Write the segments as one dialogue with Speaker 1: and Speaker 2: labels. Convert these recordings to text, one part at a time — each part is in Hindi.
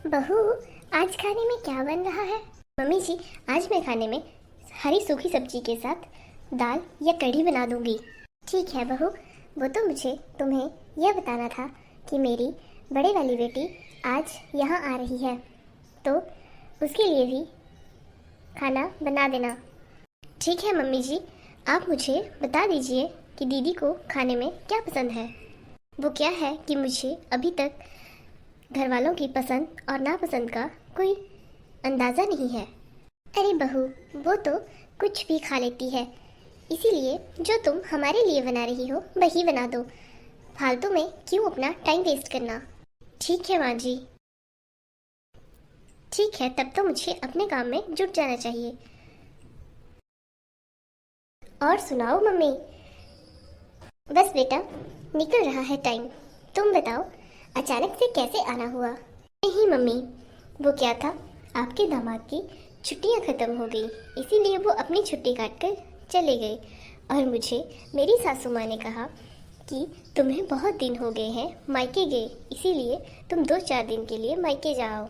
Speaker 1: बहू, आज खाने में क्या बन रहा है? मम्मी जी, आज मैं खाने में हरी सूखी सब्जी के साथ दाल या कढ़ी बना दूंगी। ठीक है बहू, वो तो मुझे तुम्हें यह बताना था कि मेरी बड़े वाली बेटी आज यहाँ आ रही है, तो उसके लिए भी खाना बना देना। ठीक है मम्मी जी, आप मुझे बता दीजिए कि दीदी को खाने में क्या पसंद है। वो क्या है कि मुझे अभी तक घर वालों की पसंद और नापसंद का कोई अंदाज़ा नहीं है। अरे बहू, वो तो कुछ भी खा लेती है, इसीलिए जो तुम हमारे लिए बना रही हो वही बना दो। फालतू में क्यों अपना टाइम वेस्ट करना। ठीक है माँ जी। ठीक है, तब तो मुझे अपने काम में जुट जाना चाहिए। और सुनाओ मम्मी। बस बेटा, निकल रहा है टाइम। तुम बताओ, अचानक से कैसे आना हुआ? नहीं मम्मी, वो क्या था, आपके दामाद की छुट्टियां खत्म हो गई, इसीलिए वो अपनी छुट्टी काट कर चले गए। और मुझे मेरी सासू माँ ने कहा कि तुम्हें बहुत दिन हो गए हैं मायके गए, इसीलिए तुम 2-4 दिन के लिए मायके जाओ।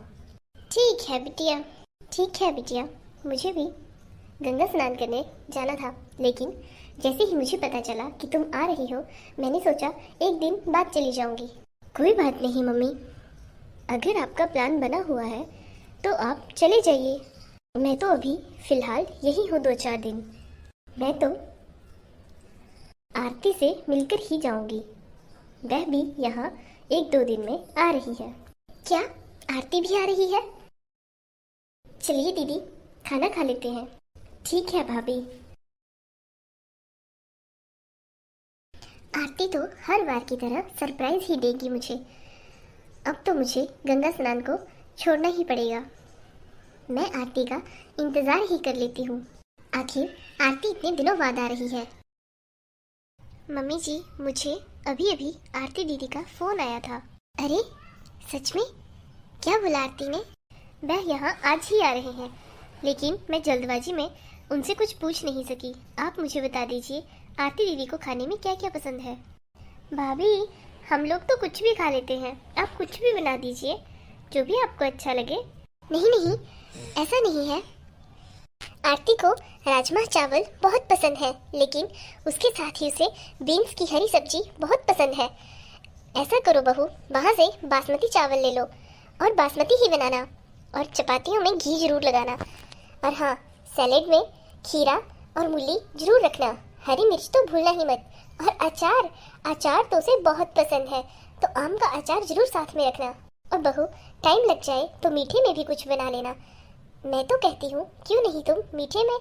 Speaker 1: ठीक है बिटिया। ठीक है बिटिया, मुझे भी गंगा स्नान करने जाना था, लेकिन जैसे ही मुझे पता चला कि तुम आ रही हो, मैंने सोचा एक दिन बाद चली जाऊंगी। कोई बात नहीं मम्मी, अगर आपका प्लान बना हुआ है तो आप चले जाइए। मैं तो अभी फ़िलहाल यही हूँ 2-4 दिन। मैं तो आरती से मिलकर ही जाऊंगी, वह भी यहाँ 1-2 दिन में आ रही है। क्या आरती भी आ रही है? चलिए दीदी, खाना खा लेते हैं। ठीक है भाभी। आरती तो हर बार की तरह सरप्राइज ही देगी मुझे। अब तो मुझे गंगा स्नान को छोड़ना ही पड़ेगा। मैं आरती का इंतज़ार ही कर लेती हूँ। आखिर आरती इतने दिनों बाद आ रही है। मम्मी जी, मुझे अभी अभी आरती दीदी का फ़ोन आया था। अरे सच में? क्या बोला आरती ने? वह यहाँ आज ही आ रहे हैं, लेकिन मैं जल्दबाजी में उनसे कुछ पूछ नहीं सकी। आप मुझे बता दीजिए, आरती दीदी को खाने में क्या क्या पसंद है? भाभी, हम लोग तो कुछ भी खा लेते हैं, आप कुछ भी बना दीजिए, जो भी आपको अच्छा लगे। नहीं नहीं, ऐसा नहीं है। आरती को राजमा चावल बहुत पसंद है, लेकिन उसके साथ ही उसे बीन्स की हरी सब्जी बहुत पसंद है। ऐसा करो बहू, वहाँ से बासमती चावल ले लो और बासमती ही बनाना, और चपातियों में घी जरूर लगाना। और हाँ, सैलेड में खीरा और मूली जरूर रखना। हरी मिर्च तो भूलना ही मत। और अचार, अचार तो उसे बहुत पसंद है, तो आम का अचार जरूर साथ में रखना। और बहू, टाइम लग जाए तो मीठे में भी कुछ बना लेना। मैं तो कहती हूँ, क्यों नहीं तुम मीठे में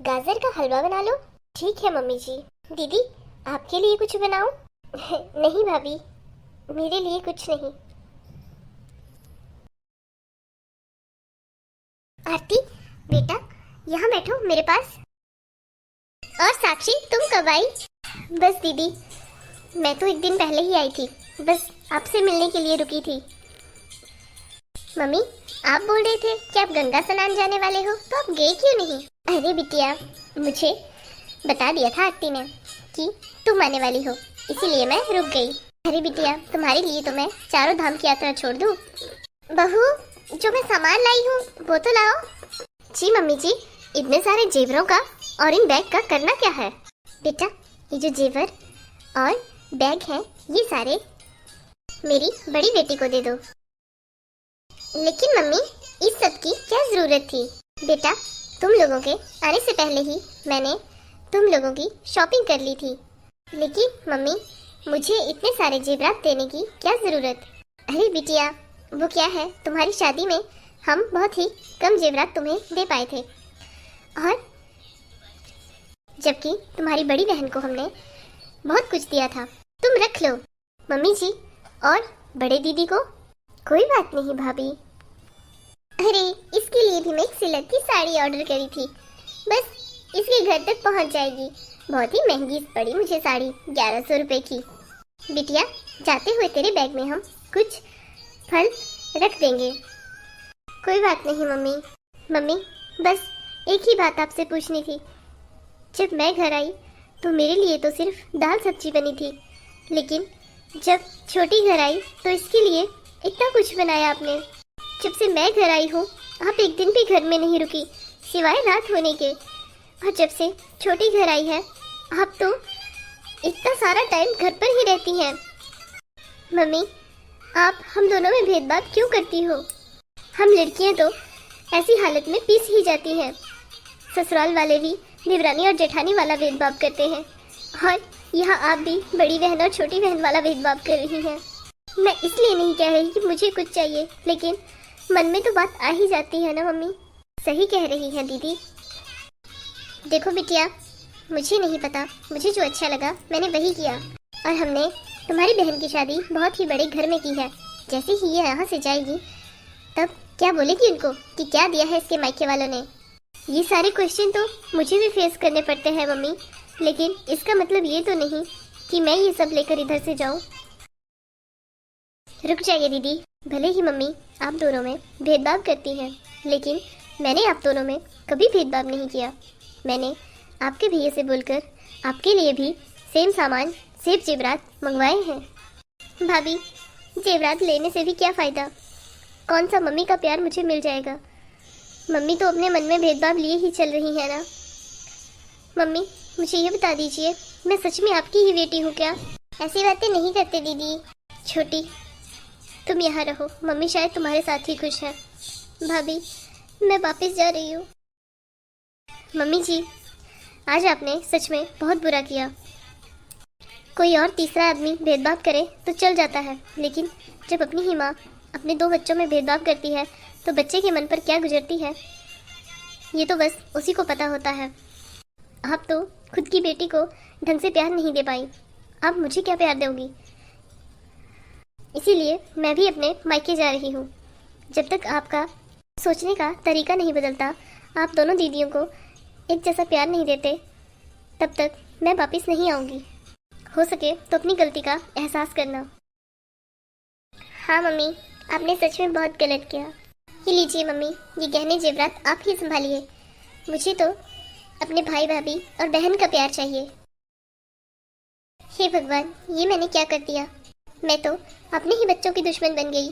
Speaker 1: गाजर का हलवा बना लो। ठीक है मम्मी जी। दीदी, आपके लिए कुछ बनाऊं? नहीं भाभी, मेरे लिए कुछ नहीं। आरती बेटा, यहाँ बैठो मेरे पास। और साक्षी, तुम कब आई? बस दीदी, मैं तो एक दिन पहले ही आई थी, बस आपसे मिलने के लिए रुकी थी। मम्मी, आप बोल रहे थे कि आप गंगा स्नान जाने वाले हो, तो आप गए क्यों नहीं? अरे बिटिया, मुझे बता दिया था आरती ने कि तुम आने वाली हो, इसीलिए मैं रुक गई। अरे बिटिया, तुम्हारे लिए तो मैं चारों धाम की यात्रा छोड़ दूँ। बहू, जो मैं सामान लाई हूँ वो तो लाओ। जी मम्मी जी, इतने सारे जेवरों का और इन बैग का करना क्या है? बेटा, ये जो जेवर और बैग हैं, ये सारे मेरी बड़ी बेटी को दे दो। लेकिन मम्मी, इस सब की क्या जरूरत थी? बेटा, तुम लोगों के आने से पहले ही मैंने तुम लोगों की शॉपिंग कर ली थी। लेकिन मम्मी, मुझे इतने सारे जेवरात देने की क्या जरूरत? अरे बिटिया, वो क्या है, तुम्हारी शादी में हम बहुत ही कम जेवरात तुम्हें दे पाए थे, और जबकि तुम्हारी बड़ी बहन को हमने बहुत कुछ दिया था। तुम रख लो मम्मी जी। और बड़े दीदी को? कोई बात नहीं भाभी। अरे, इसके लिए भी मैं एक सिल्क की साड़ी ऑर्डर करी थी, बस इसके घर तक पहुंच जाएगी। बहुत ही महंगी पड़ी मुझे साड़ी, 1100 रुपए की। बिटिया, जाते हुए तेरे बैग में हम कुछ फल रख देंगे। कोई बात नहीं मम्मी। मम्मी, बस एक ही बात आपसे पूछनी थी। जब मैं घर आई तो मेरे लिए तो सिर्फ दाल सब्जी बनी थी, लेकिन जब छोटी घर आई तो इसके लिए इतना कुछ बनाया आपने। जब से मैं घर आई हूँ आप एक दिन भी घर में नहीं रुकी, सिवाय रात होने के। और जब से छोटी घर आई है आप तो इतना सारा टाइम घर पर ही रहती हैं। मम्मी, आप हम दोनों में भेदभाव क्यों करती हो? हम लड़कियां तो ऐसी हालत में पीस ही जाती हैं। ससुराल वाले भी देवरानी और जेठानी वाला भेदभाव करते हैं, और यहाँ आप भी बड़ी बहन और छोटी बहन वाला भेदभाव कर रही हैं। मैं इसलिए नहीं कह रही कि मुझे कुछ चाहिए, लेकिन मन में तो बात आ ही जाती है ना मम्मी। सही कह रही हैं दीदी। देखो बिटिया, मुझे नहीं पता, मुझे जो अच्छा लगा मैंने वही किया। और हमने तुम्हारी बहन की शादी बहुत ही बड़े घर में की है। जैसे ही ये यहाँ से जाएगी तब क्या बोलेगी उनको कि क्या दिया है इसके मायके वालों ने? ये सारे क्वेश्चन तो मुझे भी फेस करने पड़ते हैं मम्मी, लेकिन इसका मतलब ये तो नहीं कि मैं ये सब लेकर इधर से जाऊं। रुक जाइए दीदी, भले ही मम्मी आप दोनों में भेदभाव करती हैं, लेकिन मैंने आप दोनों में कभी भेदभाव नहीं किया। मैंने आपके भैया से बोलकर आपके लिए भी सेम सामान, सेब जेवरात मंगवाए हैं। भाभी, जेवरात लेने से भी क्या फ़ायदा? कौन सा मम्मी का प्यार मुझे मिल जाएगा? मम्मी तो अपने मन में भेदभाव लिए ही चल रही है ना। मम्मी, मुझे ये बता दीजिए, मैं सच में आपकी ही बेटी हूँ क्या? ऐसी बातें नहीं करते दीदी। छोटी, तुम यहाँ रहो, मम्मी शायद तुम्हारे साथ ही खुश है। भाभी, मैं वापस जा रही हूँ। मम्मी जी, आज आपने सच में बहुत बुरा किया। कोई और तीसरा आदमी भेदभाव करे तो चल जाता है, लेकिन जब अपनी ही माँ अपने दो बच्चों में भेदभाव करती है तो बच्चे के मन पर क्या गुजरती है ये तो बस उसी को पता होता है। आप तो खुद की बेटी को ढंग से प्यार नहीं दे पाई, आप मुझे क्या प्यार दोगी? इसीलिए मैं भी अपने मायके जा रही हूँ। जब तक आपका सोचने का तरीका नहीं बदलता, आप दोनों दीदियों को एक जैसा प्यार नहीं देते, तब तक मैं वापस नहीं आऊँगी। हो सके तो अपनी गलती का एहसास करना। हाँ मम्मी, आपने सच में बहुत गलत किया। ये लीजिए मम्मी, ये गहने जेवरात आप ही संभालिए। मुझे तो अपने भाई भाभी और बहन का प्यार चाहिए। हे भगवान, ये मैंने क्या कर दिया? मैं तो अपने ही बच्चों की दुश्मन बन गई।